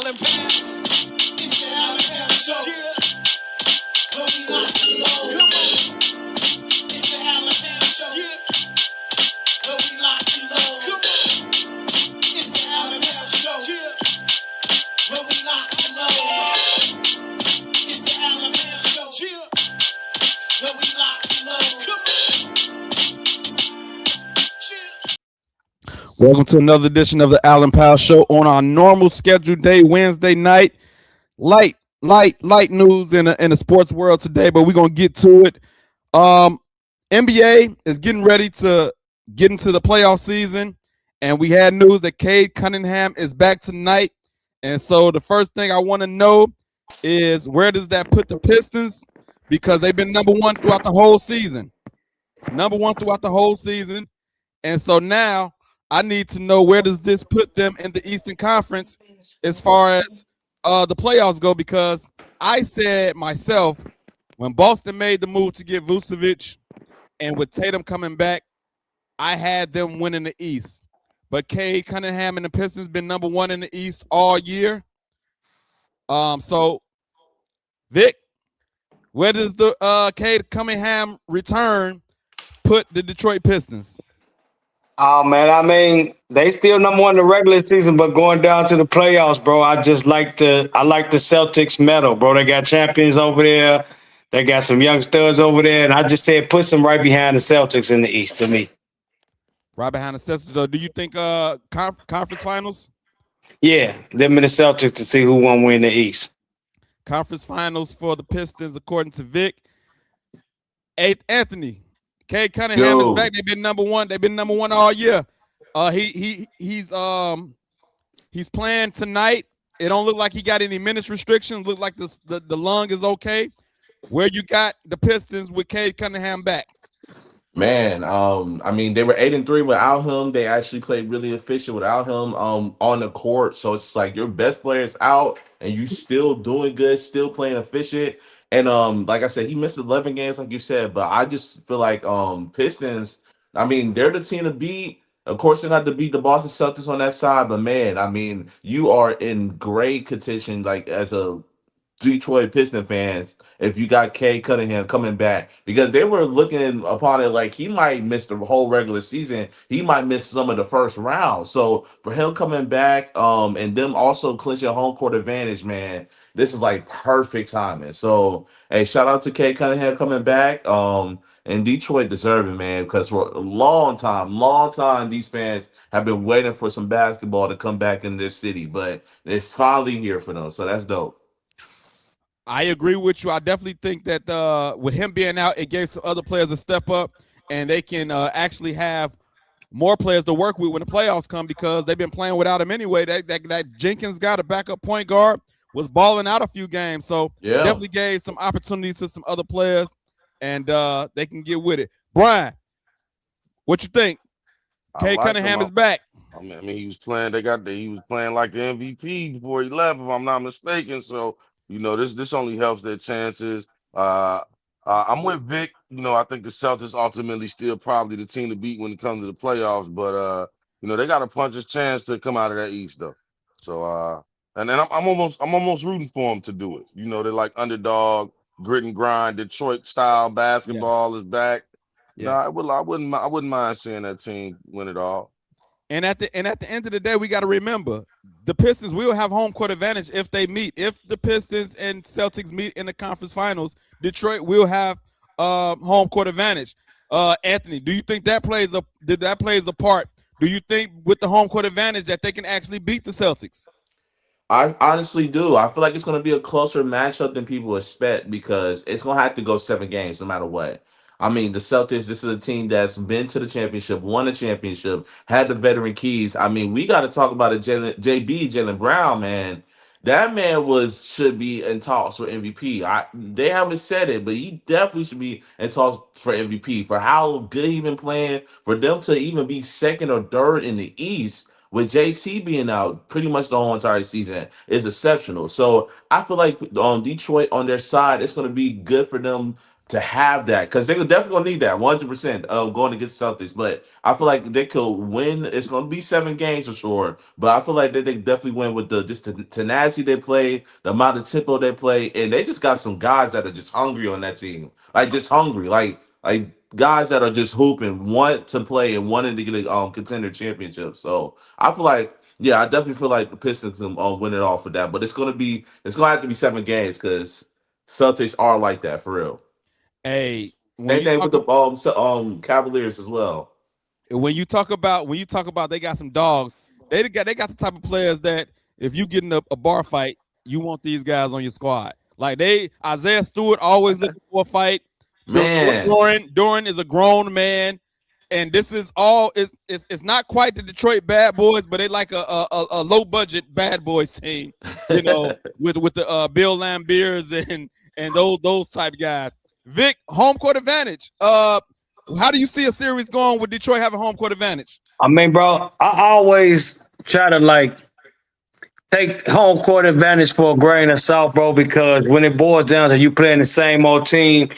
Allen Pounds. It's the Allen Pounds Show. Yeah. Where we lock and load. Come on. It's the Allen Pounds Show. Yeah. Where we lock and load. Come on. It's the Allen Pounds Show. Yeah. Where we lock and load. It's the Allen Pounds Show. Yeah. Where we lock and load. Come on. Welcome to another edition of the Allen Powell Show on our normal scheduled day, Wednesday night. Light news in the sports world today, but we're gonna get to it. NBA is getting ready to get into the playoff season, and we had news that Cade Cunningham is back tonight. And so the first thing I want to know is, where does that put the Pistons? Because they've been number one throughout the whole season. And so now I need to know, where does this put them in the Eastern Conference as far as the playoffs go? Because I said myself, when Boston made the move to get Vucevic and with Tatum coming back, I had them winning the East. But Cade Cunningham and the Pistons been number one in the East all year. So, Vic, where does the Cade Cunningham return put the Detroit Pistons? Oh man, I mean, they still number one in the regular season, but going down to the playoffs, bro, I like the Celtics medal, bro. They got champions over there. They got some young studs over there, and I just said put them right behind the Celtics in the East to me. Right behind the Celtics. So do you think conference finals? Yeah, them and the Celtics to see who won win the East. Conference finals for the Pistons, according to Vic. Anthony, Cade Cunningham is back. They've been number one. They've been number one all year. He's playing tonight. It don't look like he got any minutes restrictions. Look like the lung is okay. Where you got the Pistons with Cade Cunningham back? Man, I mean, they were 8-3 without him. They actually played really efficient without him on the court. So it's like your best player is out and you still doing good, still playing efficient. And like I said, he missed 11 games, like you said. But I just feel like Pistons, I mean, they're the team to beat. Of course, they're not to beat the Boston Celtics on that side, but man, I mean, you are in great contention, like as a Detroit Piston fans, if you got Cade Cunningham coming back, because they were looking upon it like he might miss the whole regular season. He might miss some of the first round. So for him coming back, and them also clinching home court advantage, man, this is like perfect timing. So hey, shout out to Cade Cunningham coming back. And Detroit deserving, man, because for a long time, these fans have been waiting for some basketball to come back in this city, but it's finally here for them. So that's dope. I agree with you. I definitely think that with him being out, it gave some other players a step up, and they can actually have more players to work with when the playoffs come, because they've been playing without him anyway. That Jenkins got a backup point guard, was balling out a few games, so definitely gave some opportunities to some other players, and they can get with it. Brian, what you think? Cade Cunningham is back. I mean, he was playing. He was playing like the MVP before he left, if I'm not mistaken. So, you know, this only helps their chances. I'm with Vic. You know, I think the Celtics ultimately still probably the team to beat when it comes to the playoffs. But you know, they got a puncher's chance to come out of that East though. So and then I'm almost rooting for them to do it. You know, they're like underdog, grit and grind, Detroit style basketball is back. Yes. No, I wouldn't mind seeing that team win it all. And at the end of the day, we got to remember, the Pistons will have home court advantage if they meet. If the Pistons and Celtics meet in the conference finals, Detroit will have home court advantage. Anthony, do you think that plays a part? Do you think with the home court advantage that they can actually beat the Celtics? I honestly do. I feel like it's going to be a closer matchup than people expect, because it's going to have to go 7 games no matter what. I mean, the Celtics, this is a team that's been to the championship, won a championship, had the veteran keys. I mean, we got to talk about Jaylen Brown, man. That man should be in talks for MVP. They haven't said it, but he definitely should be in talks for MVP for how good he's been playing. For them to even be second or third in the East with JT being out pretty much the whole entire season is exceptional. So I feel like Detroit on their side, it's going to be good for them to have that because they're definitely gonna need that 100% going against Celtics. But I feel like they could win. It's gonna be 7 games for sure. But I feel like they definitely win with the just the tenacity they play, the amount of tempo they play, and they just got some guys that are just hungry on that team, like just hungry, like guys that are just hooping, want to play and wanting to get a contender championship. So I feel like. Yeah, I definitely feel like the Pistons can win it all for that, but it's gonna have to be 7 games because Celtics are like that for real. Hey, when Same you thing with talk the Cavaliers as well. when you talk about they got some dogs, they got the type of players that if you get in a bar fight, you want these guys on your squad. Like Isaiah Stewart always looking for a fight. Man, Doran is a grown man, and this is all it's not quite the Detroit Bad Boys, but they like a low budget Bad Boys team, with the Bill Lambiers and those type guys. Vic, home court advantage. How do you see a series going with Detroit having home court advantage? I mean, bro, I always try to like take home court advantage for a grain of salt, bro, because when it boils down to you playing the same old team,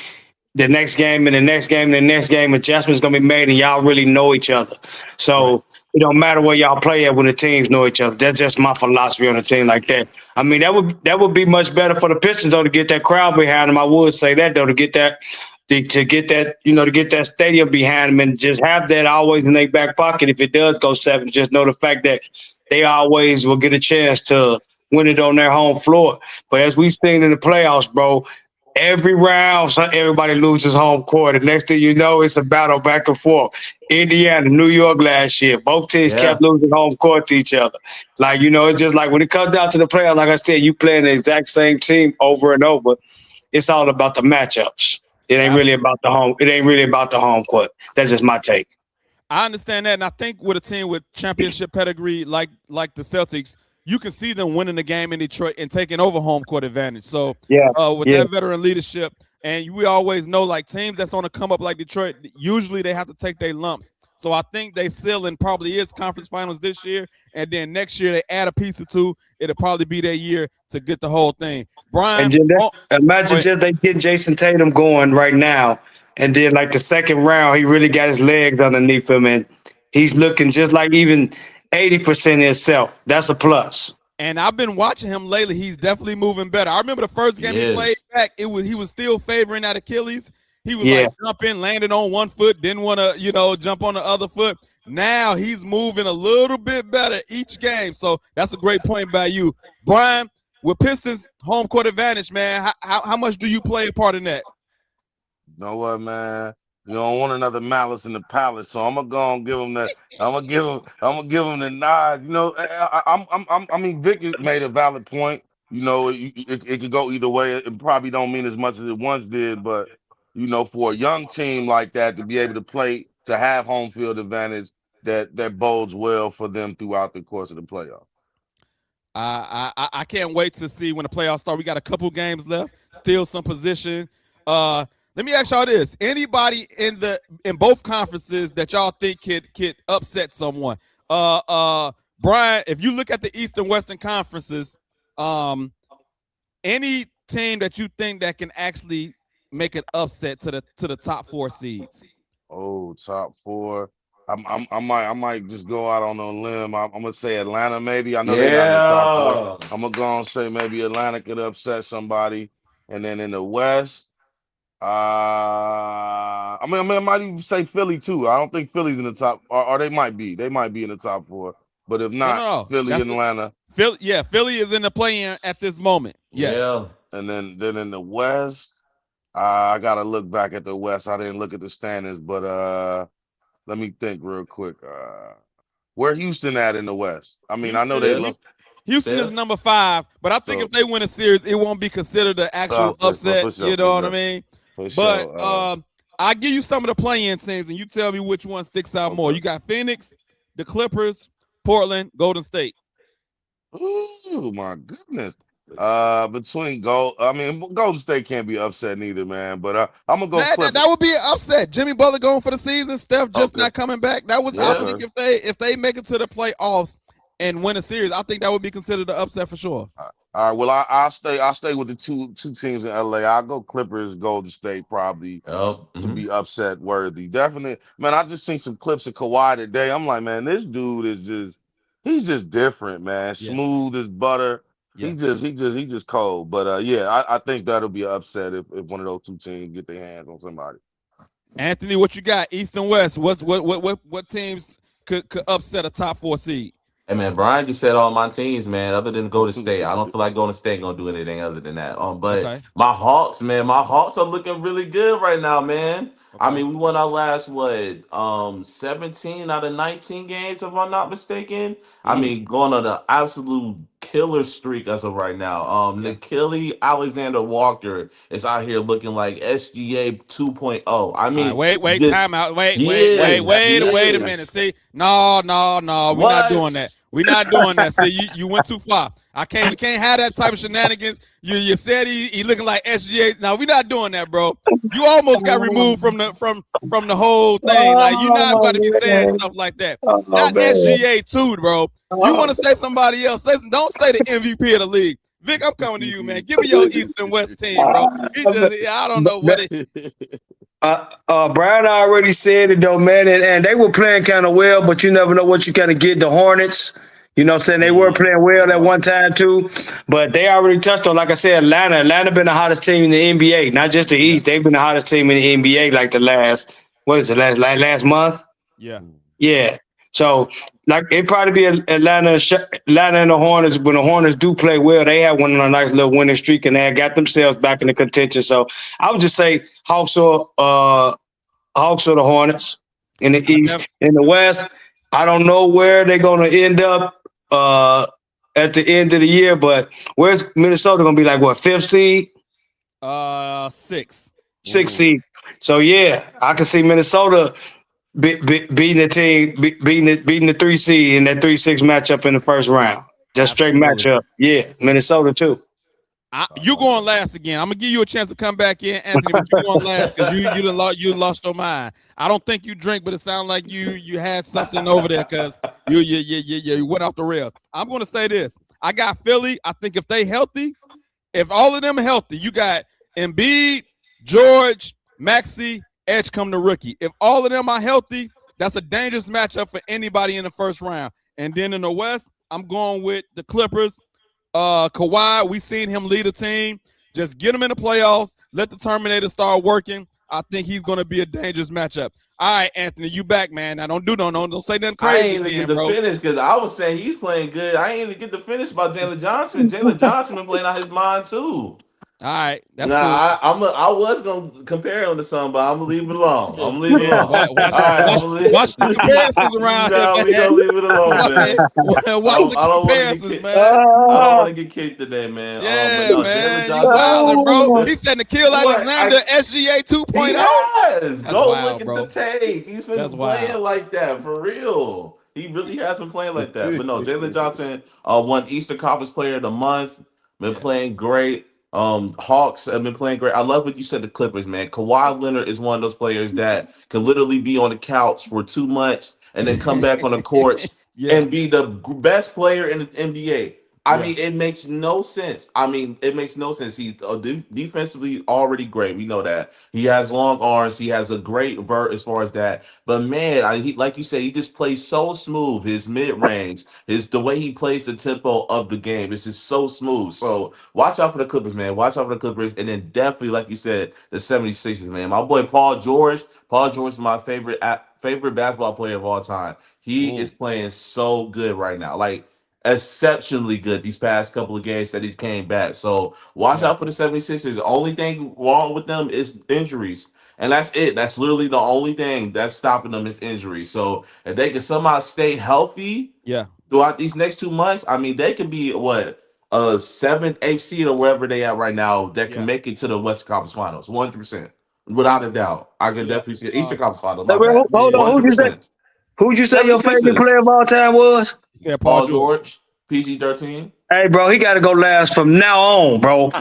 the next game and the next game and the next game, adjustments gonna be made, and y'all really know each other. right? So it don't matter where y'all play at when the teams know each other. That's just my philosophy on a team like that. I mean, that would be much better for the Pistons though to get that crowd behind them. I would say that though to get that. To get that, to get that stadium behind them and just have that always in their back pocket. If it does go 7, just know the fact that they always will get a chance to win it on their home floor. But as we've seen in the playoffs, bro, every round, everybody loses home court. And next thing you know, it's a battle back and forth. Indiana, New York last year, both teams Yeah, kept losing home court to each other. Like, it's just like when it comes down to the playoffs, like I said, you playing the exact same team over and over. It's all about the matchups. It ain't really about the home. It ain't really about the home court. That's just my take. I understand that, and I think with a team with championship pedigree like the Celtics, you can see them winning the game in Detroit and taking over home court advantage. So, Yeah, with yeah. that veteran leadership, and we always know like teams that's on the come up like Detroit, usually they have to take their lumps. So I think they ceiling probably is conference finals this year, and then next year they add a piece or two. It'll probably be their year to get the whole thing. And Brian, just go imagine ahead. just they get Jason Tatum going right now, and then like the second round, he really got his legs underneath him, and he's looking just like even 80% himself. That's a plus. And I've been watching him lately. He's definitely moving better. I remember the first he game he played is. back. He was still favoring that Achilles. He was Yeah, like jumping, landing on one foot, didn't want to, jump on the other foot. Now he's moving a little bit better each game. So that's a great point by you, Brian. With Pistons home court advantage, man, how much do you play a part in that? You know what, man? You don't want another malice in the palace, so I'm gonna go and give him the. I'm gonna give him the nod. I mean, Vic made a valid point. It could go either way. It probably don't mean as much as it once did, but for a young team like that to be able to play, to have home field advantage, that bodes well for them throughout the course of the playoff. I can't wait to see when the playoffs start. We got a couple games left, still some position. Let me ask y'all this: anybody in both conferences that y'all think could upset someone? Brian, if you look at the East and Western conferences, any team that you think that can actually make an upset to the top 4 seeds? Oh, top four. I might just go out on a limb. I'm gonna say Atlanta. Maybe I know they're not in the top four. Yeah. I'm gonna go and say maybe Atlanta could upset somebody. And then in the West, I might even say Philly too. I don't think Philly's in the top, or they might be. They might be in the top four. But if No, no, not, no. Philly That's and it. Atlanta. Philly, yeah, Philly is in the play-in at this moment. Yes. Yeah. And then in the West, I gotta look back at the West. I didn't look at the standings, but let me think real quick. Where Houston at in the West? I mean, I know Houston they is Fifth. look Houston is Fifth. number 5, but I think if so they win a series, it won't be considered an actual upset upset. for sure, You for know what I sure, mean? for But sure. I'll give you some of the play-in teams, and you tell me which one sticks out more. Okay. You got Phoenix, the Clippers, Portland, Golden State. Ooh, my goodness. Between Golden State can't be upset neither, man. But I'm gonna go That Clippers. would be an upset. Jimmy Butler going for the season. Steph just Okay, not coming back. That was I Yeah. think okay. if they make it to the playoffs, and win a series, I think that would be considered an upset for sure. All right. Well, I'll stay with the two teams in LA. I'll go Clippers, Golden State, probably Oh, to be upset worthy. Definitely, man. I just seen some clips of Kawhi today. I'm like, man, this dude is he's just different, man. Yeah, Smooth as butter. yeah. He just cold. But yeah, I think that'll be an upset if one of those two teams get their hands on somebody. Anthony, what you got? East and West. What teams could upset a top 4 seed? Hey man, Brian just said all my teams, man. Other than Golden State, I don't feel like Golden State gonna do anything other than that. But Okay, my Hawks, man, my Hawks are looking really good right now, man. I okay. mean, we won our last 17 out of 19 games, if I'm not mistaken. I Mhm. mean, going on an absolute killer streak as of right now. Yeah. Nikhil Alexander Walker is out here looking like SGA 2.0. I All right, mean, wait, time just out. he is, he Wait a minute. is. See, no, we're not doing that. What? We're not doing that. See, you went too far. We can't have that type of shenanigans. You said he looking like SGA. No, we're not doing that, bro. You almost got removed from the whole thing. Like you're not about to be saying stuff like that. Not SGA too, bro. You want to say somebody else? Don't say the MVP of the league. Vic, I'm coming to you, man. Give me your East and West team, bro. I don't know what it. Brian already said it though, man, and they were playing kind of well, but you never know what you kind of get. The Hornets, you know what I'm saying? They were playing well at one time too, but they already touched on, like I said, Atlanta been the hottest team in the NBA, not just the East. They've been the hottest team in the NBA like the last, what is it, last month? Yeah. Yeah. So, like, it'd probably be Atlanta and the Hornets. When the Hornets do play well, they have one on a nice little winning streak, and they had got themselves back in the contention. So, I would just say Hawks or the Hornets in the East. In the West, I don't know where they're going to end up at the end of the year, but where's Minnesota going to be like, what, 5th seed? 6. 6th seed. So, yeah, I can see Minnesota beating the team, beating the 3 seed in that 3-6 matchup in the first round. Just straight matchup. Yeah, Minnesota too. You going last again. I'm gonna give you a chance to come back in, Anthony, but you going last because you lost your mind. I don't think you drink, but it sounds like you had something over there because you went off the rails. I'm gonna say this. I got Philly. I think if they healthy, if all of them are healthy, you got Embiid, George, Maxey, Edge come to rookie. If all of them are healthy, that's a dangerous matchup for anybody in the first round. And then in the West, I'm going with the Clippers. Kawhi, we seen him lead a team. Just get him in the playoffs. Let the Terminator start working. I think he's going to be a dangerous matchup. All right, Anthony, you back, man. Now don't say nothing crazy. I ain't even again, get bro. to finish because I was saying he's playing good. I ain't even get to finish about Jalen Johnson. Jalen Johnson been playing out his mind too. All right, that's cool. I was gonna compare him to something, but I'm gonna leave it alone. I'm gonna leave it alone. Watch the comparisons around here. We gonna leave it alone, man. Watch the comparisons, man. I don't want to get kicked today, man. Yeah, man. You wildin', bro. He said Nikhil Alexander, SGA 2.0. Yes. Go wild, look at bro. the tape. He's been playing like that for real. He really has been playing like that. But no, Jalen Johnson won Eastern Conference Player of the Month. Been playing great. Hawks have been playing great. I love what you said, the Clippers, man. Kawhi Leonard is one of those players that can literally be on the couch for 2 months and then come back on the court and be the best player in the NBA. I mean, it makes no sense. He's defensively already great. We know that. He has long arms. He has a great vert as far as that. But man, he, like you said, he just plays so smooth. His mid-range, the way he plays the tempo of the game, it's just so smooth. So watch out for the Clippers, man. Watch out for the Clippers. And then definitely, like you said, the 76ers, man. My boy Paul George. Paul George is my favorite basketball player of all time. He is playing so good right now. Like, exceptionally good these past couple of games that he came back. So watch out for the 76ers. The only thing wrong with them is injuries. And that's it. That's literally the only thing that's stopping them is injuries. So if they can somehow stay healthy throughout these next 2 months, I mean, they can be a 7th, 8th seed or wherever they at right now that can make it to the Western Conference Finals. 100%. Without a doubt. I can definitely see it. Eastern Conference Finals. Hold on. Who'd you say your favorite player of all time was? Yeah, Paul George. PG-13. Hey, bro, he got to go last from now on, bro. Bro,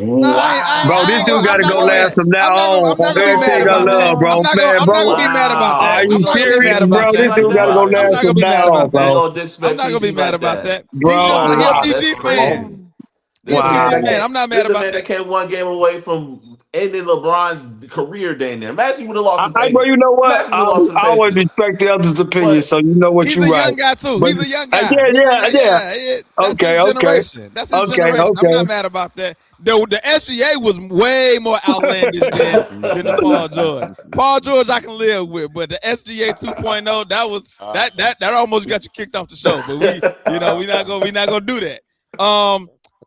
this dude got to go last from now on I'm not gonna be mad everything I about that. love, bro. Man, I'm not bro, gonna be mad about Wow. that. are I'm you not gonna be serious, mad about bro? This that. dude got to go I'm last not gonna from be now mad on, about You that. bro. gonna I'm disrespect not gonna be PG mad like about that? that. Listen, he a Wow. That's PG fan. crazy. He This a the man PG that Wow. fan. came. I'm not This mad the about man that. that came one game away from ending LeBron's career day. There. Imagine he would have lost some Bro, pace. you know what? Imagine we lost some I pace. always respect the others' opinions, But so you know what He's you a right. young guy too. But He's a young guy. yeah, He's a yeah, young, yeah. that's his Okay, okay, generation. That's his generation. I'm okay. not mad about that. The SGA was way more outlandish than the Paul George. Paul George I can live with, but the SGA 2.0 that almost got you kicked off the show. But we not gonna do that.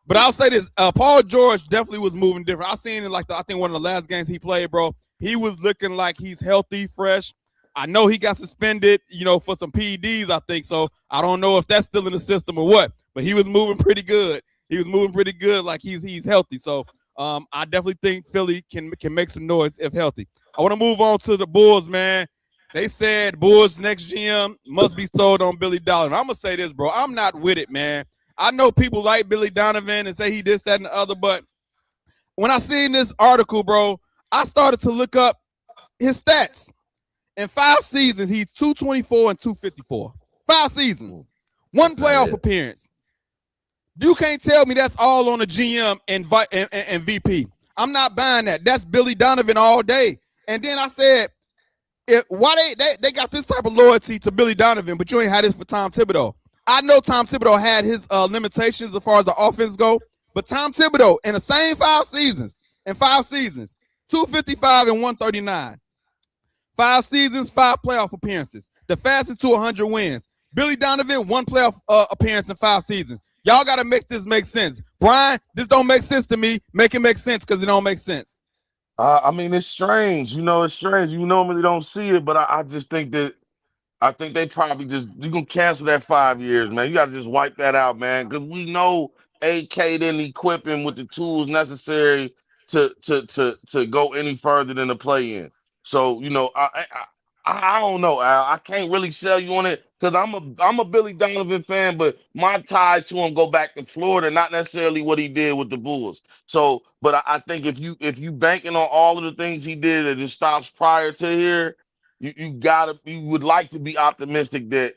But I'll say this: Paul George definitely was moving different. I seen it I think one of the last games he played, bro. He was looking like he's healthy, fresh. I know he got suspended, for some PEDs, I think. So I don't know if that's still in the system or what, but he was moving pretty good. He was moving pretty good, like he's healthy. So I definitely think Philly can make some noise if healthy. I want to move on to the Bulls, man. They said Bulls next GM must be sold on Billy Donovan. I'm gonna say this, bro. I'm not with it, man. I know people like Billy Donovan and say he this, that, and the other, but when I seen this article, bro, I started to look up his stats. In 5 seasons, he's 224 and 254. 5 seasons. One playoff appearance. You can't tell me that's all on the GM and VP. I'm not buying that. That's Billy Donovan all day. And then I said, why they got this type of loyalty to Billy Donovan, but you ain't had this for Tom Thibodeau. I know Tom Thibodeau had his limitations as far as the offense go, but Tom Thibodeau in the same 5 seasons, 255 and 139. 5 seasons, 5 playoff appearances. The fastest to 100 wins. Billy Donovan, 1 playoff appearance in 5 seasons. Y'all got to make this make sense. Brian, this don't make sense to me. Make it make sense because it don't make sense. I mean, it's strange. It's strange. You normally don't see it, but I just think that I think they probably you can cancel that 5 years, man. You gotta just wipe that out, man. Because we know AK didn't equip him with the tools necessary to go any further than the play in. So, I don't know, Al. I can't really sell you on it because I'm a Billy Donovan fan, but my ties to him go back to Florida, not necessarily what he did with the Bulls. So, but I think if you banking on all of the things he did at his stops prior to here, you would like to be optimistic that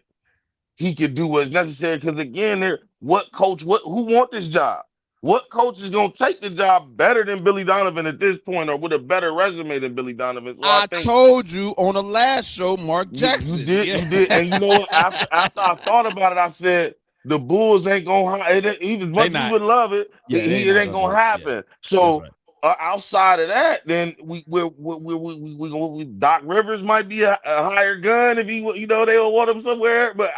he could do what's necessary. Because again, who want this job? What coach is gonna take the job better than Billy Donovan at this point, or with a better resume than Billy Donovan? So I I think told you on the last show, Mark you Jackson. did, you did, and you know what? After I thought about it, I said the Bulls ain't gonna. Even as They much as you not. would love it, Yeah, they it not ain't gonna do gonna it. Yeah, happen. that's So right. outside of that, then Doc Rivers might be a higher gun if they'll want him somewhere. But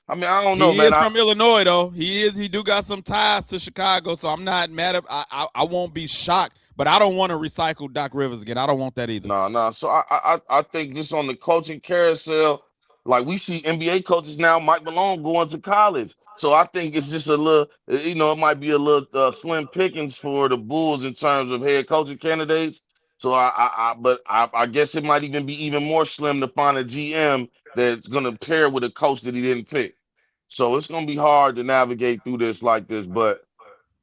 I mean, I don't know, He man. is from Illinois, though. He do got some ties to Chicago, so I'm not mad at. I won't be shocked, but I don't want to recycle Doc Rivers again. I don't want that either. No. So I think just on the coaching carousel, like we see NBA coaches now, Mike Malone going to college. So I think it's just a little, it might be a little slim pickings for the Bulls in terms of head coaching candidates. So but I guess it might even be even more slim to find a GM that's going to pair with a coach that he didn't pick. So it's going to be hard to navigate through this like this, but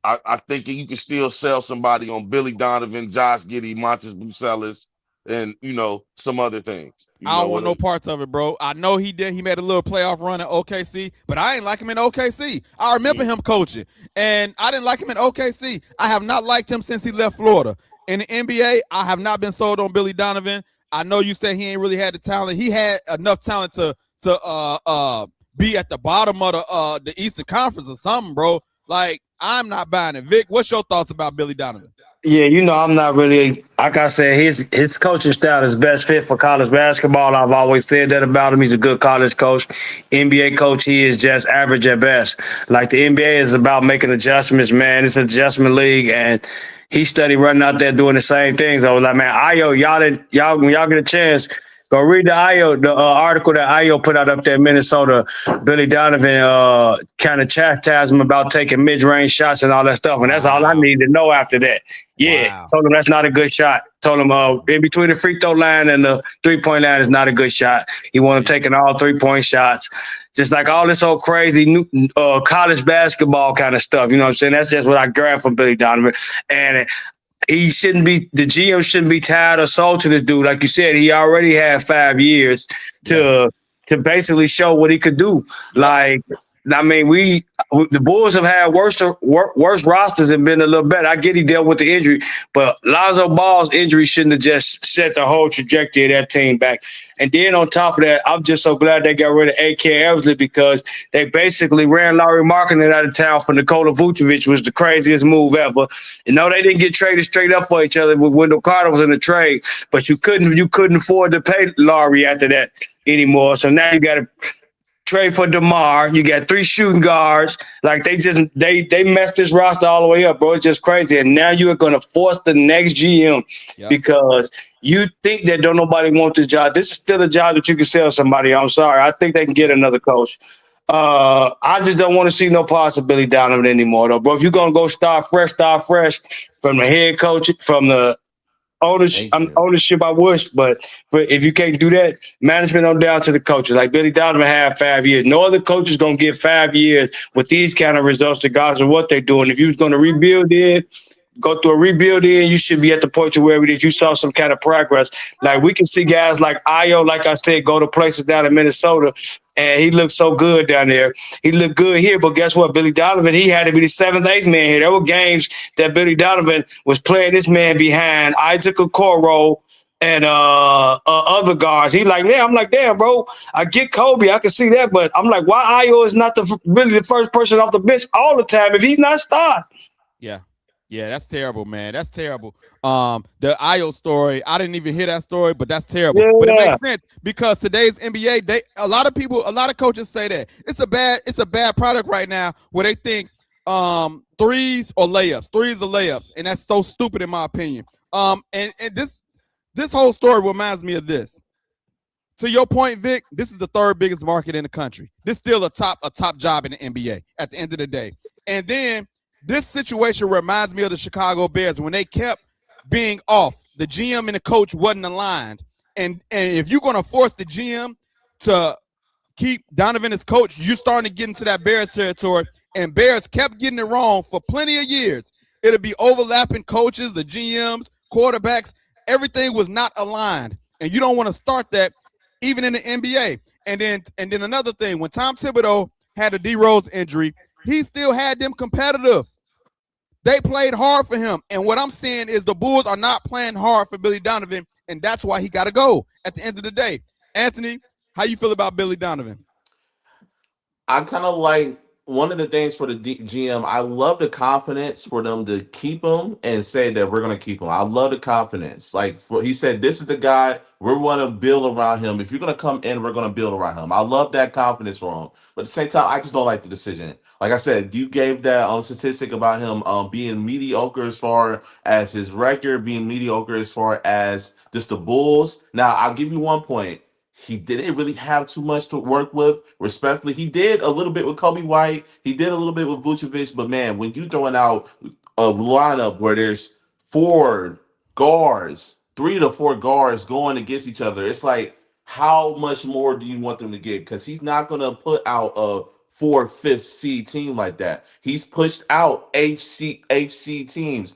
I think you can still sell somebody on Billy Donovan, Josh Giddey, Montes Bucelis, and some other things. You I know don't want what? no parts of it, bro. I know he did. He made a little playoff run at OKC, but I ain't like him in OKC. I remember him coaching, and I didn't like him in OKC. I have not liked him since he left Florida. In the NBA, I have not been sold on Billy Donovan. I know you said he ain't really had the talent. He had enough talent to be at the bottom of the Eastern Conference or something, bro. Like, I'm not buying it. Vic, what's your thoughts about Billy Donovan? Yeah, I'm not really, like I said, his coaching style is best fit for college basketball. I've always said that about him. He's a good college coach. NBA coach, he is just average at best. Like the NBA is about making adjustments, man. It's an adjustment league, and he studied running out there doing the same things. I was like, man, when y'all get a chance, go read the article that Ayo put out up there in Minnesota. Billy Donovan kind of chastised him about taking mid-range shots and all that stuff, and that's all I need to know after that. Yeah, Wow. told him that's not a good shot. Told him in between the free throw line and the 3-point line is not a good shot. He wanted taking all 3-point shots. just like all this old crazy new college basketball kind of stuff. You know what I'm saying? That's just what I grabbed from Billy Donovan. And the GM shouldn't be tied or sold to this dude. Like you said, he already had 5 years to basically show what he could do. Like, I mean, the Bulls have had worse rosters and been a little better. I get he dealt with the injury, but Lonzo Ball's injury shouldn't have just set the whole trajectory of that team back. And then on top of that, I'm just so glad they got rid of A.K. Eversley because they basically ran Lauri Markkanen out of town for Nikola Vucevic, was the craziest move ever. You know, they didn't get traded straight up for each other when Wendell Carter was in the trade, but you couldn't afford to pay Lauri after that anymore. So now you got to trade for DeMar. You got 3 shooting guards. Like they messed this roster all the way up, bro. It's just crazy. And now you are going to force the next GM because you think that don't nobody want this job. This is still a job that you can sell somebody. I'm sorry. I think they can get another coach. I just don't want to see no possibility Donovan anymore, though, bro. If you're going to go start fresh from the head coach, from the ownership, I wish, but if you can't do that, management on down to the coaches. Like Billy Donovan had 5 years. No other coach is going to get 5 years with these kind of results, regardless of what they're doing. If you was going to rebuild it, go through a rebuild you should be at the point to where you saw some kind of progress. Like we can see guys like Ayo, like I said, go to places down in Minnesota, and he looked so good down there. He looked good here, but guess what? Billy Donovan, he had to be the 7th, 8th man here. There were games that Billy Donovan was playing this man behind Isaac Okoro and other guards. He like, man, I'm like, damn, bro, I get Kobe, I can see that, but I'm like, why Ayo is not really the first person off the bench all the time if he's not starting? Yeah, that's terrible, man. That's terrible. The Ayo story, I didn't even hear that story, but that's terrible. Yeah. But it makes sense because today's NBA, a lot of coaches say that it's a bad product right now where they think threes or layups, and that's so stupid in my opinion. And this whole story reminds me of this. To your point, Vic, this is the 3rd biggest market in the country. This is still a top job in the NBA at the end of the day. And then this situation reminds me of the Chicago Bears when they kept being off. The GM and the coach wasn't aligned. And if you're going to force the GM to keep Donovan as coach, you're starting to get into that Bears territory. And Bears kept getting it wrong for plenty of years. It'll be overlapping coaches, the GMs, quarterbacks. Everything was not aligned. And you don't want to start that even in the NBA. And then another thing, when Tom Thibodeau had a D Rose injury, he still had them competitive. They played hard for him. And what I'm saying is the Bulls are not playing hard for Billy Donovan, and that's why he got to go at the end of the day. Anthony, how you feel about Billy Donovan? I kind of like one of the things for the GM. I love the confidence for them to keep him and say that we're going to keep him. I love the confidence. Like he said, this is the guy we're going to build around him. If you're going to come in, we're going to build around him. I love that confidence for him. But at the same time, I just don't like the decision. Like I said, you gave that statistic about him being mediocre as far as his record, being mediocre as far as just the Bulls. Now, I'll give you one point. He didn't really have too much to work with. Respectfully, he did a little bit with Kobe White. He did a little bit with Vucevic. But, man, when you throwing out a lineup where there's 4 guards, 3 to 4 guards going against each other, it's like, how much more do you want them to get? Because he's not going to put out a 4th, 5th seed team like that. He's pushed out 8th seed teams,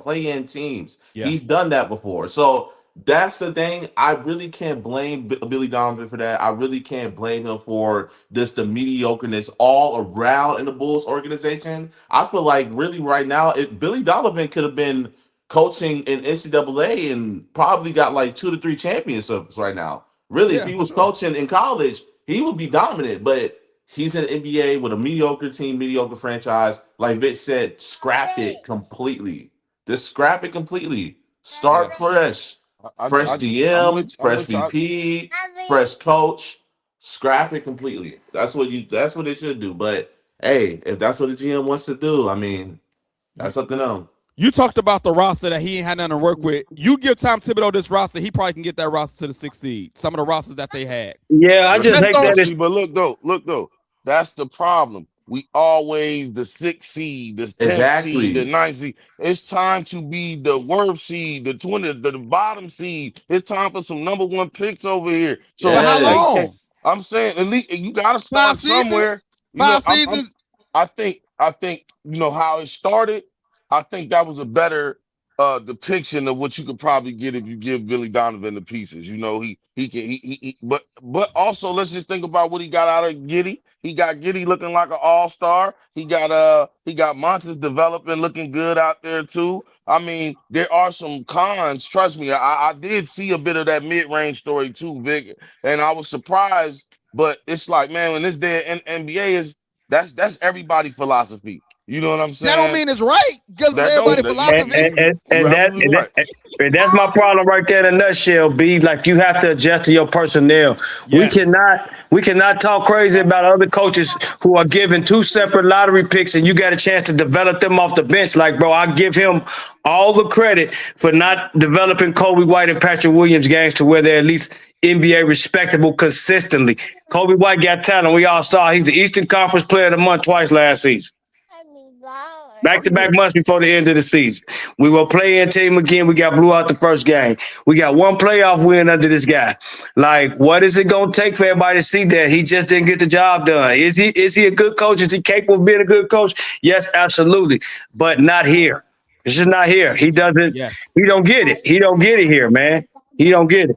play-in teams. Yeah. He's done that before. So that's the thing. I really can't blame Billy Donovan for that. I really can't blame him for just the mediocreness all around in the Bulls organization. I feel like really right now, Billy Donovan could have been coaching in NCAA and probably got like 2 to 3 championships right now. Really, if he was coaching in college, he would be dominant. But he's in the NBA with a mediocre team, mediocre franchise. Like Vic said, scrap it completely. Just scrap it completely. Start fresh. Fresh DM, fresh VP, fresh coach, scrap it completely. That's what they should do. But hey, if that's what the GM wants to do, I mean, that's up to them. You talked about the roster that he ain't had nothing to work with. You give Tom Thibodeau this roster, he probably can get that roster to the 6th seed. Some of the rosters that they had. Yeah, I just hate that. But look though, that's the problem. we always the 6th seed, the 10th seed, the Exactly. 9th seed. It's time to be the worst seed, the 20, the bottom seed. It's time for some number one picks over here. For So how they Yes. can't. long? I'm saying at least you got to 5 start somewhere. seasons? You know, 5 seasons? I think how it started. I think that was a better depiction of what you could probably get if you give Billy Donovan the pieces. He can but also let's just think about what he got out of Giddy. He got Giddy looking like an all-star. He got Montes developing looking good out there too. I mean, there are some cons. Trust me, I did see a bit of that mid-range story too, Vic, and I was surprised. But it's like, man, when this day in NBA is that's everybody philosophy. You know what I'm That don't saying? mean it's right because it's That don't everybody's that you And, philosophy. and, you and, you and that absolutely right. and that's my problem right there in a nutshell. B, like you have to adjust to your personnel. We Yes. cannot we cannot talk crazy about other coaches who are given two separate lottery picks, and you got a chance to develop them off the bench. Like, bro, I give him all the credit for not developing Kobe White and Patrick Williams games to where they're at least NBA respectable consistently. Kobe White got talent. We all saw he's the Eastern Conference Player of the Month twice last season. Oh Back to yeah. back months before the end of the season. We were playing team again. We got blew out the first game. We got one playoff win under this guy. Like, what is it gonna take for everybody to see that he just didn't get the job done? Is he a good coach? Is he capable of being a good coach? Yes, absolutely. But not here. It's just not here. He doesn't. Yes. He don't get it. He don't get it here, man. He don't get it.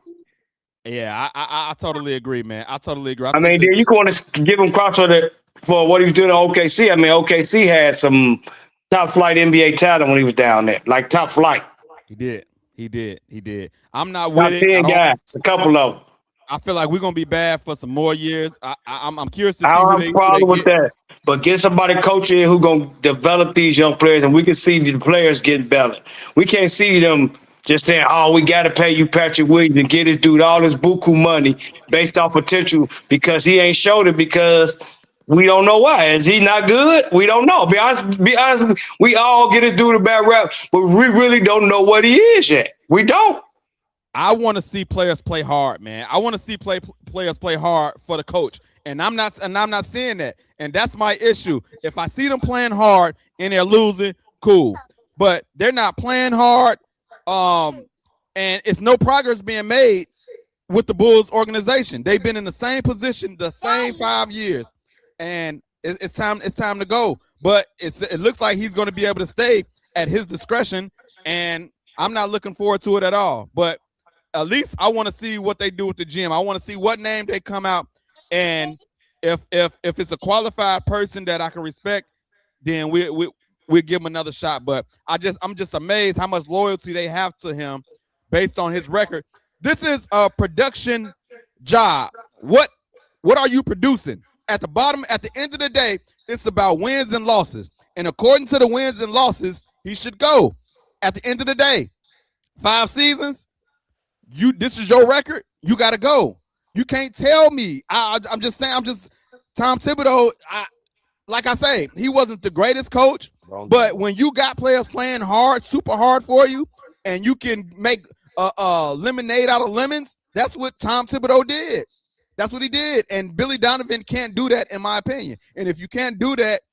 Yeah, I totally agree, man. I totally agree. I I think mean, that then you want to give him props for what he was doing at OKC. I mean, OKC had some top flight NBA talent when he was down there, like top flight, he did. He did. He did. I'm not with top it. 10 guys, a couple of them. I feel like we're gonna be bad for some more years. I'm curious to I see don't who have they a who they problem with get. that. But get somebody coaching who gonna develop these young players, and we can see the players getting better. We can't see them just saying, "Oh, we got to pay you Patrick Williams and get this dude all this buku money based on potential because he ain't showed it because." We don't know why. Is he not good? We don't know. Be honest. We all get this dude a bad rap, but we really don't know what he is yet. We don't. I want to see players play hard, man. I want to see players play hard for the coach, and I'm not seeing that, and that's my issue. If I see them playing hard and they're losing, cool, but they're not playing hard, and it's no progress being made with the Bulls organization. They've been in the same position the same 5 years, and it's time. It's time to go. But it looks like he's going to be able to stay at his discretion, and I'm not looking forward to it at all. But at least I want to see what they do with the gym. I want to see what name they come out, and if it's a qualified person that I can respect, then we give him another shot. But I'm just amazed how much loyalty they have to him based on his record. This is a production job. What are you producing? At the bottom, at the end of the day, it's about wins and losses. And according to the wins and losses, he should go. At the end of the day, 5 seasons, this is your record. You got to go. You can't tell me. I'm just saying. Tom Thibodeau. Like I say, he wasn't the greatest coach, Don't do but it. when you got players playing hard, super hard for you, and you can make lemonade out of lemons, that's what Tom Thibodeau did. That's what he did. And Billy Donovan can't do that, in my opinion. And if you can't do that,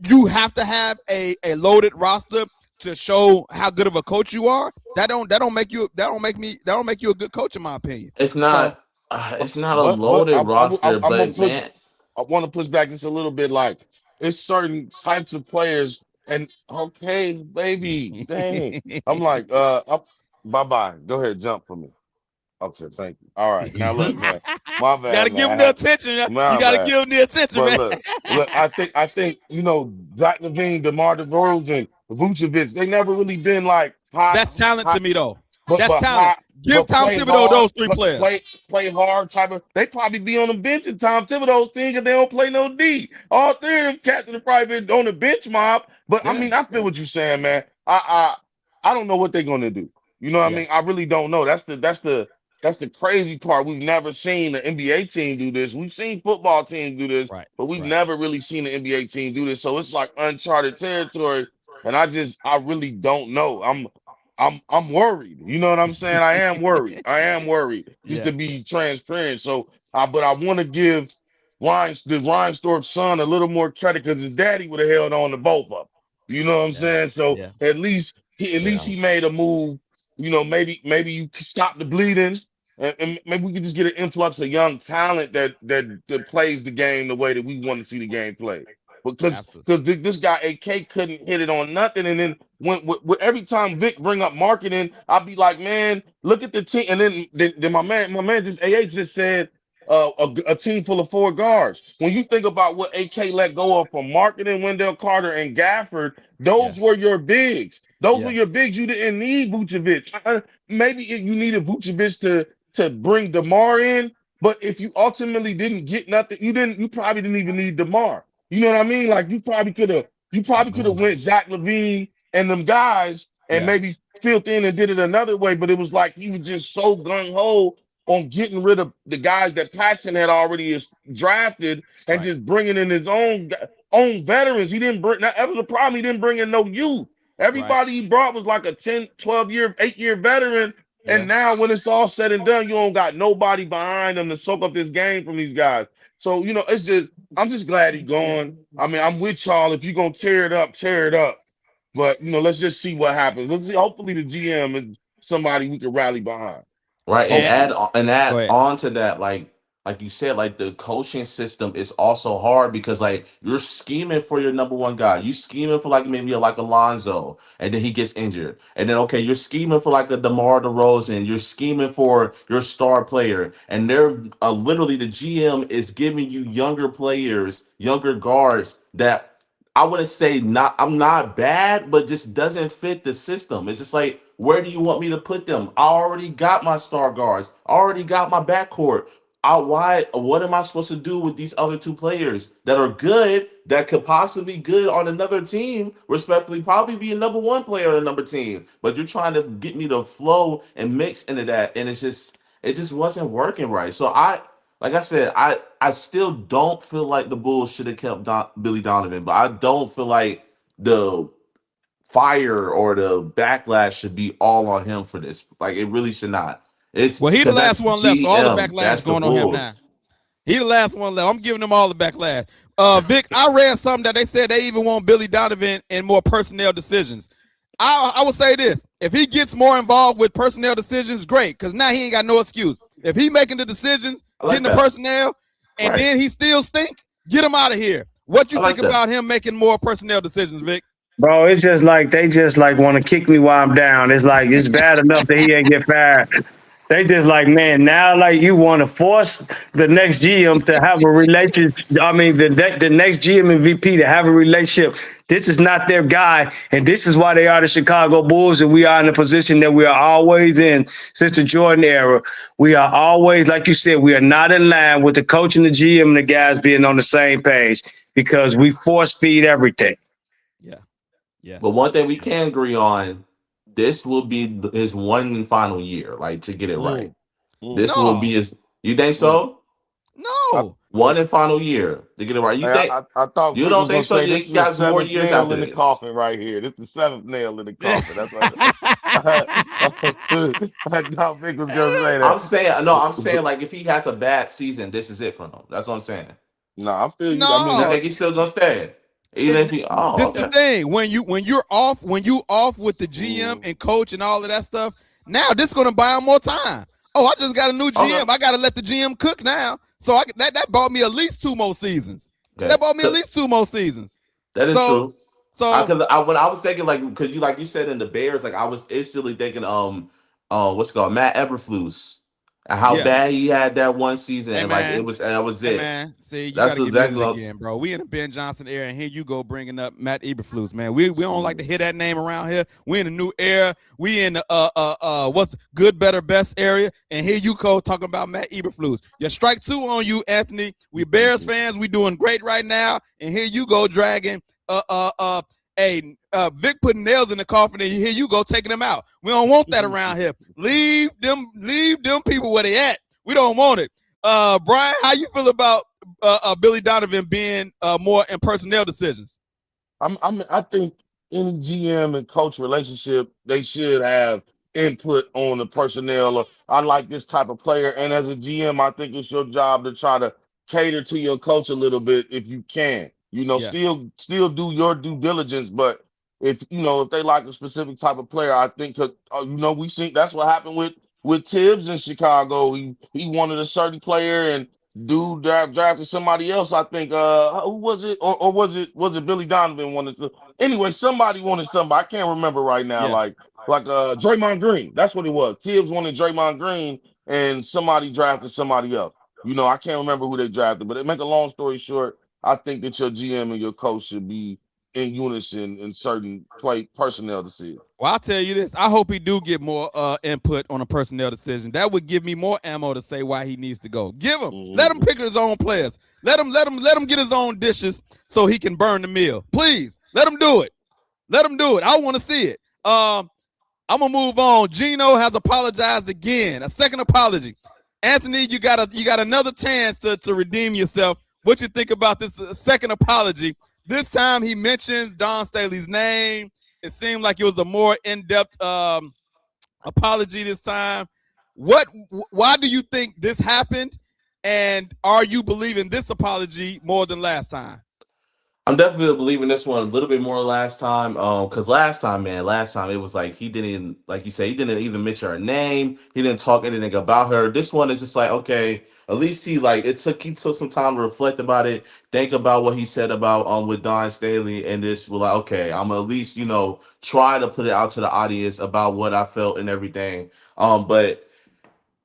you have to have a loaded roster to show how good of a coach you are. That don't make you a good coach, in my opinion. It's So not. It's not a But loaded roster, I'm gonna but push. man, I want to push back just a little bit. Like it's certain types of players, and okay, baby, dang. I'm like, bye bye. Go ahead, jump for me. Okay, thank you. All right, now look, man. My gotta bad, give man. him the attention. You My gotta bad. give him the attention, But man. look. I think Zach Levine, DeMar DeRozan, Vucevic, they never really been like That's talent hot, to me, though. but That's but talent. hot, Give but Tom play Thibodeau hard, those three players. play hard type of. They probably be on the bench in Tom Thibodeau's team because they don't play no D. All three of them cats have probably been on the bench mob. But I Yeah, mean, I feel yeah, what you're saying, man. I don't know what they're gonna do. You know what I yeah. mean? I really don't know. That's the crazy part. We've never seen the NBA team do this. We've seen football teams do this, Right, but we've right. never really seen the NBA team do this. So it's like uncharted territory. And I really don't know. I'm worried. You know what I'm saying? I am worried. I am worried, just Yeah, to be transparent. So but I want to give Reinsdorf's son a little more credit because his daddy would have held on to both of them. You know what I'm Yeah. saying? So Yeah. at least Yeah. he made a move. Maybe you stop the bleeding, and maybe we could just get an influx of young talent that plays the game the way that we want to see the game played. Because Absolutely. because this guy AK couldn't hit it on nothing, and then every time Vic bring up marketing, I'll be like, man, look at the team, and then my man just AH just said a team full of four guards. When you think about what AK let go of from marketing, Wendell Carter and Gafford, Yeah. those were your bigs. Those were Yeah. your bigs. You didn't need Vucevic. Maybe you needed Vucevic to bring DeMar in, but if you ultimately didn't get nothing, you didn't. You probably didn't even need DeMar. You know what I mean? Like you probably could have. You probably could have went Zach LaVine and them guys, and Yeah. maybe filled in and did it another way. But it was like he was just so gung ho on getting rid of the guys that Paxson had already drafted and Right. just bringing in his own veterans. He didn't bring. That was the problem. He didn't bring in no youth. Right. Everybody he brought was like a 10, 12-year, 8-year veteran. Yeah. And now when it's all said and done, you don't got nobody behind them to soak up this game from these guys. So, it's just I'm just glad he gone. I mean, I'm with y'all. If you're gonna tear it up, tear it up. But let's just see what happens. Let's see. Hopefully the GM is somebody we can rally behind. Right, and And Hopefully. go add ahead. on to that, like you said, like the coaching system is also hard because like you're scheming for your number one guy. You scheming for like maybe like Alonzo, and then he gets injured, and then okay, you're scheming for like a DeMar DeRozan. You're scheming for your star player, and they're literally the GM is giving you younger players, younger guards that I wouldn't say not. I'm not bad, but just doesn't fit the system. It's just like, where do you want me to put them? I already got my star guards. I already got my backcourt. Why? What am I supposed to do with these other two players that are good, that could possibly be good on another team? Respectfully, probably be a number one player on another team. But you're trying to get me to flow and mix into that, and it just wasn't working right. So like I said, I still don't feel like the Bulls should have kept Billy Donovan, but I don't feel like the fire or the backlash should be all on him for this. Like it really should not. It's Well, he the because last that's one left, so all the GM, backlash that's the going on him now. Bulls. He the last one left. I'm giving them all the backlash. Vic, I read something that they said they even want Billy Donovan in more personnel decisions. I will say this: if he gets more involved with personnel decisions, great, because now he ain't got no excuse. If he making the decisions, I like getting the that. personnel, and Right. then he still stink, get him out of here. What you I think like that. about him making more personnel decisions, Vic? Bro, it's just like they just like want to kick me while I'm down. It's like it's bad enough that he ain't get fired. They just like, man, now like you want to force the next GM to have a relation. I mean, the next GM and VP to have a relationship. This is not their guy, and this is why they are the Chicago Bulls, and we are in the position that we are always in since the Jordan era. We are always, like you said, we are not in line with the coach and the GM and the guys being on the same page because we force feed everything. Yeah, yeah, But one thing we yeah. can agree on, this will be his one final year, like to get it right. Mm, mm, This will be No, his. You think mm. so? I, no. One and final year to get it right. You think? I thought You Vic don't was think gonna so? say this You is the got more seventh years nail after in the this. coffin right here. This is the seventh nail in the Yeah. coffin. That's what I thought Vic was gonna say I'm that. saying no. I'm saying like if he has a bad season, this is it for him. That's what I'm saying. No, I feel you. I mean, You No, think he's still gonna stay? Even if it, he. Oh, this is the okay. thing. When you off with the GM mm, and coach and all of that stuff, now this is gonna buy him more time. Oh, I just got a new Okay. GM. I gotta let the GM cook now. So that bought me at least two more seasons. Okay. That bought me at least two more seasons. That is So true. so Because when I was thinking because you like you said in the Bears, like I was instantly thinking what's it called Matt Everflus and how yeah. bad he had that one season Hey and like man. that was Hey it. man, see, you got That's to give me exactly that what. again, bro. We in the Ben Johnson era, and here you go bringing up Matt Eberflus, man. We don't like to mm. hear that name around here. We in a new era. We in the what's good, better, best area, and here you go talking about Matt Eberflus. Your strike two on you, Anthony. We Bears fans. We doing great right now, and here you go dragging Vic putting nails in the coffin, and here you go taking them out. We don't want that around here. Leave them people where they at. We don't want it. Brian, how you feel about Billy Donovan being more in personnel decisions? I think any GM and coach relationship, they should have input on the personnel. Or I like this type of player, and as a GM, I think it's your job to try to cater to your coach a little bit if you can. Yeah. Still do your due diligence, but if they like a specific type of player, I think because we seen that's what happened with Tibbs in Chicago. He wanted a certain player and dude drafted somebody else. I think who was it or was it Billy Donovan wanted to anyway, somebody wanted somebody. I can't remember right now, Yeah. like Draymond Green. That's what it was. Tibbs wanted Draymond Green and somebody drafted somebody else. I can't remember who they drafted, but to make a long story short, I think that your GM and your coach should be in unison in certain play personnel decisions. Well, I'll tell you this. I hope he do get more input on a personnel decision. That would give me more ammo to say why he needs to go. Give him. Let him pick his own players. Let him get his own dishes so he can burn the meal. Please, let him do it. Let him do it. I want to see it. I'm gonna move on. Geno has apologized again. A second apology. Anthony, you got another chance to redeem yourself. What you think about this second apology? This time he mentions Don Staley's name. It seemed like it was a more in-depth apology this time. Why do you think this happened? And are you believing this apology more than last time? I'm definitely believing this one a little bit more last time. Because last time it was like he didn't, like you say, he didn't even mention her name. He didn't talk anything about her. This one is just like, okay, at least he took some time to reflect about it, think about what he said about with Don Staley, and this was like, okay, I'm at least try to put it out to the audience about what I felt and everything. But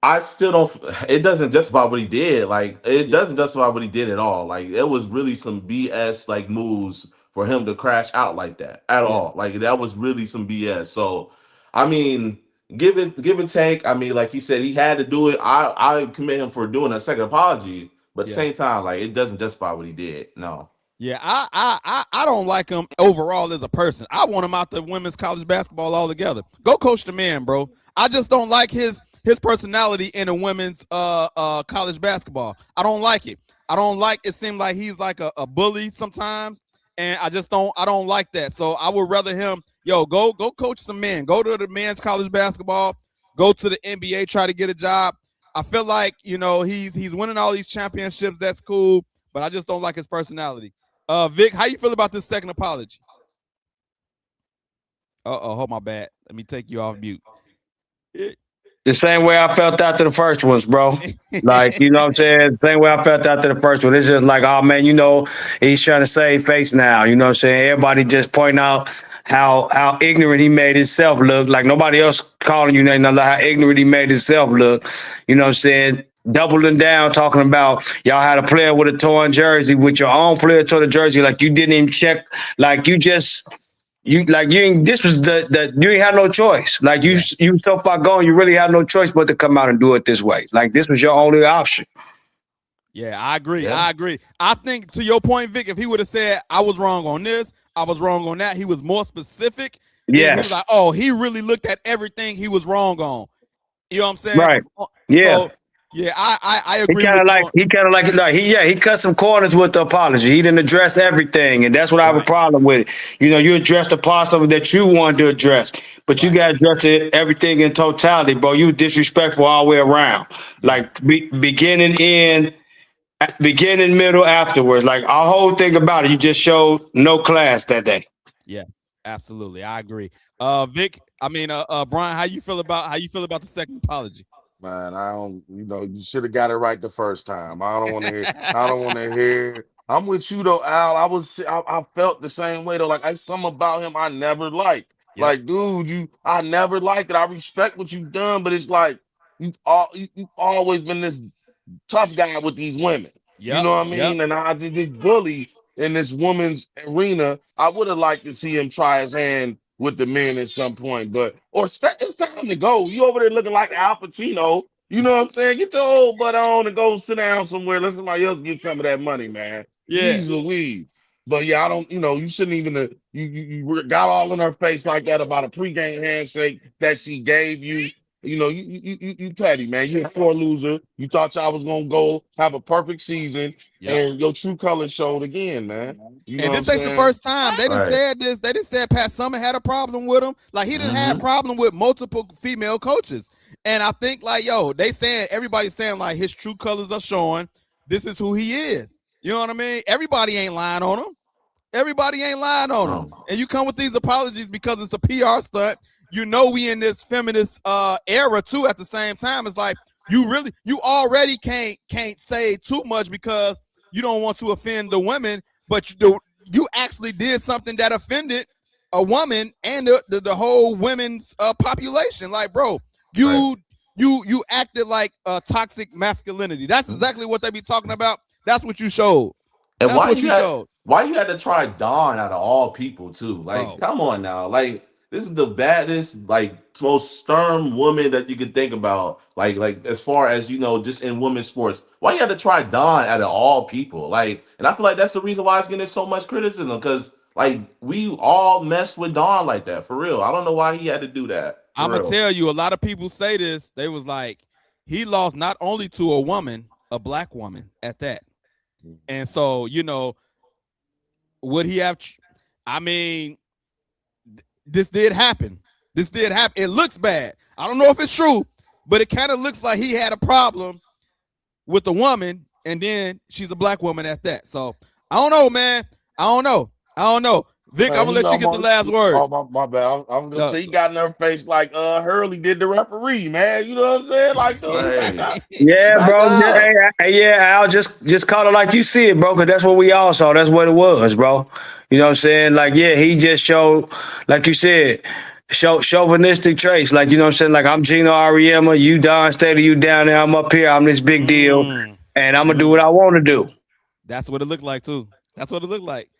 I still don't. It doesn't justify what he did. Like it doesn't justify what he did at all. Like it was really some BS like moves for him to crash out like that at all. Like that was really some BS. So, I mean, give and take. I mean, like he said, he had to do it. I commend him for doing a second apology, but at the same time, like it doesn't justify what he did. No. Yeah, I don't like him overall as a person. I want him out the women's college basketball altogether. Go coach the man, bro. I just don't like his personality in the women's college basketball. I don't like it. It seems like he's like a bully sometimes, and I don't like that. So I would rather him, go coach some men. Go to the men's college basketball. Go to the NBA, try to get a job. I feel like, he's winning all these championships. That's cool, but I just don't like his personality. Vic, how you feel about this second apology? Hold my bad. Let me take you off mute. The same way I felt after the first ones, bro. Like, you know what I'm saying? Same way I felt after the first one. It's just like, oh man, he's trying to save face now. You know what I'm saying? Everybody just pointing out how ignorant he made himself look. Like nobody else calling you nothing. How ignorant he made himself look. You know what I'm saying? Doubling down, talking about y'all had a player with a torn jersey, with your own player torn the jersey, like you didn't even check, like you just this was you ain't had no choice. Like you so far gone, you really had no choice but to come out and do it this way. Like this was your only option. Yeah, I agree. Yeah. I agree. I think to your point, Vic, if he would have said I was wrong on this, I was wrong on that, he was more specific. Yes. He was like, oh, he really looked at everything he was wrong on. You know what I'm saying? Right. Yeah. So, yeah, I agree. He cut some corners with the apology. He didn't address everything, and that's what I have a problem with. You addressed the parts of it that you wanted to address, but you got to address everything in totality, bro. You disrespectful all the way around. Like beginning, middle, afterwards. Like our whole thing about it, you just showed no class that day. Yeah, absolutely, I agree. Vic, Brian, how you feel about the second apology? Man, I don't. You should have got it right the first time. I don't want to hear. I don't want to hear. I'm with you though, Al. I felt the same way though. Like something about him I never liked. Yep. Like, dude, I never liked it. I respect what you've done, but it's like you've always been this tough guy with these women. Yep. You know what I mean? Yep. And I did this bully in this woman's arena. I would have liked to see him try his hand with the men at some point, it's time to go. You over there looking like Al Pacino. You know what I'm saying? Get your old butt on and go sit down somewhere. Let somebody else get some of that money, man. Yeah. Jeez Louise. But yeah, I don't. You shouldn't even. You got all in her face like that about a pregame handshake that she gave you. You petty, man. You're a poor loser. You thought y'all was gonna go have a perfect season, and your true colors showed again, man. And this ain't the first time they done said this. They done said Pat Summitt had a problem with him. Like he didn't have a problem with multiple female coaches. And I think everybody's saying like his true colors are showing. this is who he is. You know what I mean? Everybody ain't lying on him. Everybody ain't lying on him. And you come with these apologies because it's a PR stunt. You know we in this feminist era too at the same time. It's like you already can't say too much because you don't want to offend the women, but you actually did something that offended a woman and the whole women's population. Like, bro, you acted like toxic masculinity. That's exactly what they be talking about. That's what you showed. And That's what you showed. why you had to try Dawn out of all people too? Like, Bro. come on now. Like, this is the baddest, like most stern woman that you could think about. Like as far as just in women's sports. Why you had to try Dawn out of all people? Like, and I feel like that's the reason why it's getting so much criticism because like we all messed with Dawn like that for real. I don't know why he had to do that. I'm gonna tell you, a lot of people say this. They was like, he lost not only to a woman, a black woman at that. And so, would he have? I mean, this did happen. This did happen. It looks bad. I don't know if it's true, but it kind of looks like he had a problem with the woman, and then she's a black woman at that. So I don't know, man. I don't know. Vic, Man, I'm gonna let you get the last word. Oh, my bad. I'm gonna say he got in her face like Hurley did the referee, man. You know what I'm saying? Like, yeah, bro. Yeah, I'll just call it like you see it, bro, because that's what we all saw. That's what it was, bro. You know what I'm saying? Like, yeah, he just showed, like you said, chauvinistic traits. Like, you know what I'm saying? Like, I'm Geno Auriemma, you Don Staley, you down there, I'm up here, I'm this big deal, and I'm gonna do what I want to do. That's what it looked like too. That's what it looked like.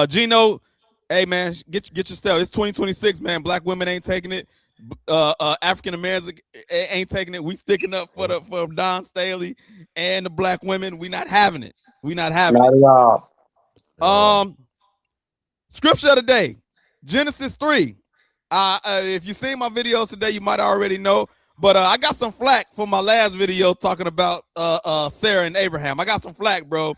Geno, hey man, get your stuff. It's 2026, man. Black women ain't taking it. African Americans ain't taking it. We sticking up for Don Staley and the black women. We not having it. Not at all. Scripture of the day, Genesis 3. If you seen my videos today, you might already know. But I got some flack for my last video talking about Sarah and Abraham. I got some flack, bro.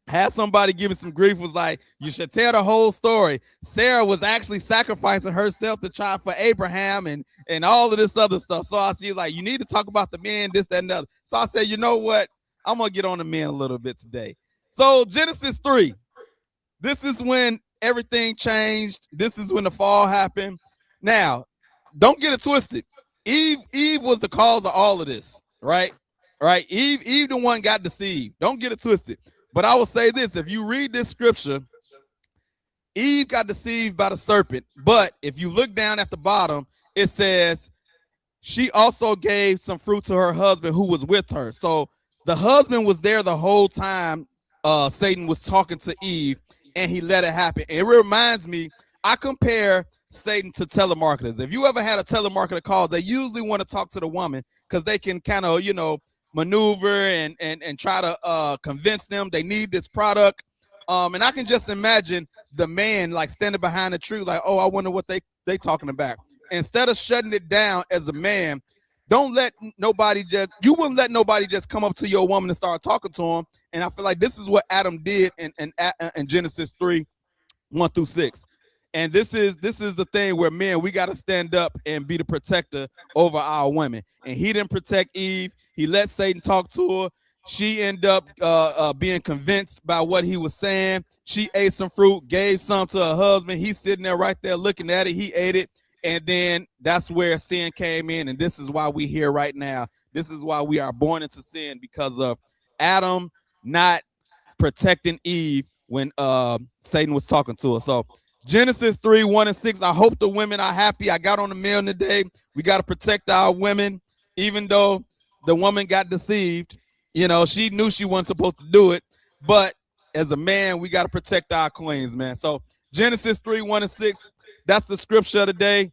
Had somebody give me some grief, was like, you should tell the whole story. Sarah was actually sacrificing herself to try for Abraham and all of this other stuff. So I see, like, you need to talk about the men, this, that, and the other. So I said, you know what? I'm going to get on the men a little bit today. So Genesis 3, this is when everything changed. This is when the fall happened. Now, don't get it twisted. Eve was the cause of all of this, right? Right? Eve the one got deceived. Don't get it twisted. But I will say this, if you read this scripture, Eve got deceived by the serpent. But if you look down at the bottom, it says she also gave some fruit to her husband who was with her. So the husband was there the whole time Satan was talking to Eve, and he let it happen. And it reminds me, I compare Satan to telemarketers. If you ever had a telemarketer call, they usually want to talk to the woman because they can kind of, maneuver and try to convince them they need this product. And I can just imagine the man like standing behind the tree like, oh, I wonder what they talking about. Instead of shutting it down as a man, you wouldn't let nobody just come up to your woman and start talking to him. And I feel like this is what Adam did in Genesis 3, 1-6. And this is the thing where men, we got to stand up and be the protector over our women. And he didn't protect Eve. He let Satan talk to her. She ended up being convinced by what he was saying. She ate some fruit, gave some to her husband. He's sitting there right there looking at it. He ate it. And then that's where sin came in. And this is why we're here right now. This is why we are born into sin, because of Adam not protecting Eve when Satan was talking to her. So Genesis 3, 1-6. I hope the women are happy. I got on the mail today. We got to protect our women, even though the woman got deceived. She knew she wasn't supposed to do it. But as a man, we got to protect our queens, man. So Genesis 3, 1-6. That's the scripture of the day.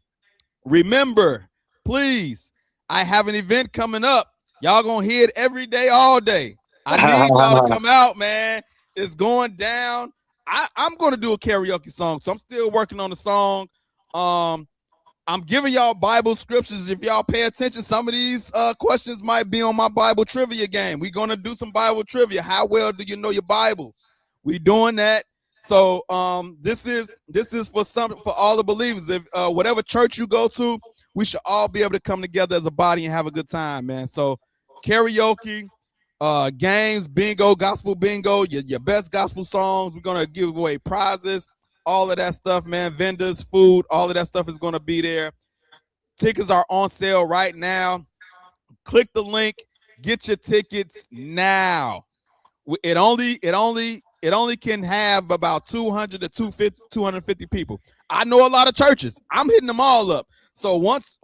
Remember, please, I have an event coming up. Y'all gonna hear it every day, all day. I need y'all to come out, man. It's going down. I'm going to do a karaoke song, so I'm still working on the song. I'm giving y'all Bible scriptures. If y'all pay attention, some of these questions might be on my Bible trivia game. We're going to do some Bible trivia. How well do you know your Bible? We doing that. So this is for all the believers. If whatever church you go to, we should all be able to come together as a body and have a good time, man. So karaoke, games, bingo, gospel bingo, your best gospel songs. We're gonna give away prizes, all of that stuff, man. Vendors, food, all of that stuff is gonna be there. Tickets are on sale right now. Click the link, get your tickets now. It only can have about 200 to 250 people. I know a lot of churches. I'm hitting them all up. So once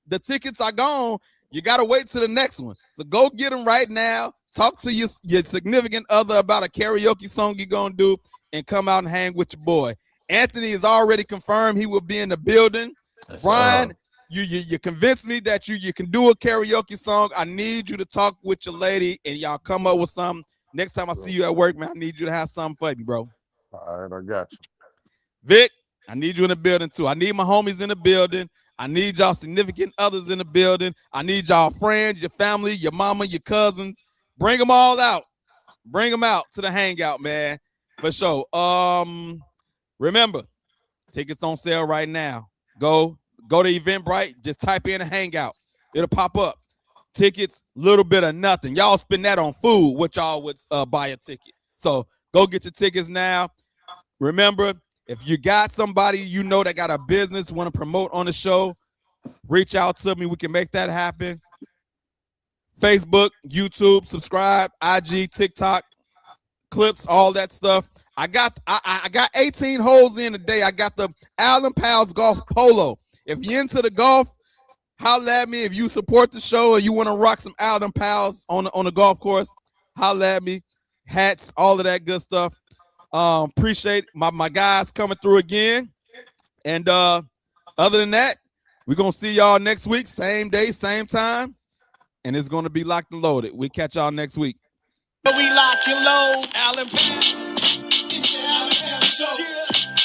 the tickets are gone, you got to wait to the next one. So go get them right now. Talk to your significant other about a karaoke song you're going to do and come out and hang with your boy. Anthony is already confirmed he will be in the building. Yes, Brian, you convinced me that you can do a karaoke song. I need you to talk with your lady and y'all come up with something. Next time I see you at work, man, I need you to have something for me, bro. All right, I got you. Vic, I need you in the building too. I need my homies in the building. I need y'all significant others in the building. I need y'all friends, your family, your mama, your cousins. Bring them all out. Bring them out to the hangout, man. For sure. Remember, tickets on sale right now. Go to Eventbrite. Just type in a hangout. It'll pop up. Tickets, little bit of nothing. Y'all spend that on food, which y'all would buy a ticket. So go get your tickets now. Remember, if you got somebody you know that got a business, want to promote on the show, reach out to me. We can make that happen. Facebook, YouTube, subscribe, IG, TikTok, clips, all that stuff. I got 18 holes in today. I got the Allen Powell's Golf Polo. If you're into the golf, holla at me. If you support the show and you want to rock some Allen Powell's on the golf course, holla at me. Hats, all of that good stuff. Appreciate my guys coming through again. And other than that, we're going to see y'all next week. Same day, same time. And it's going to be locked and loaded. We'll catch y'all next week. We lock and load, Allen Powell's. It's the Allen Powell Show. Yeah.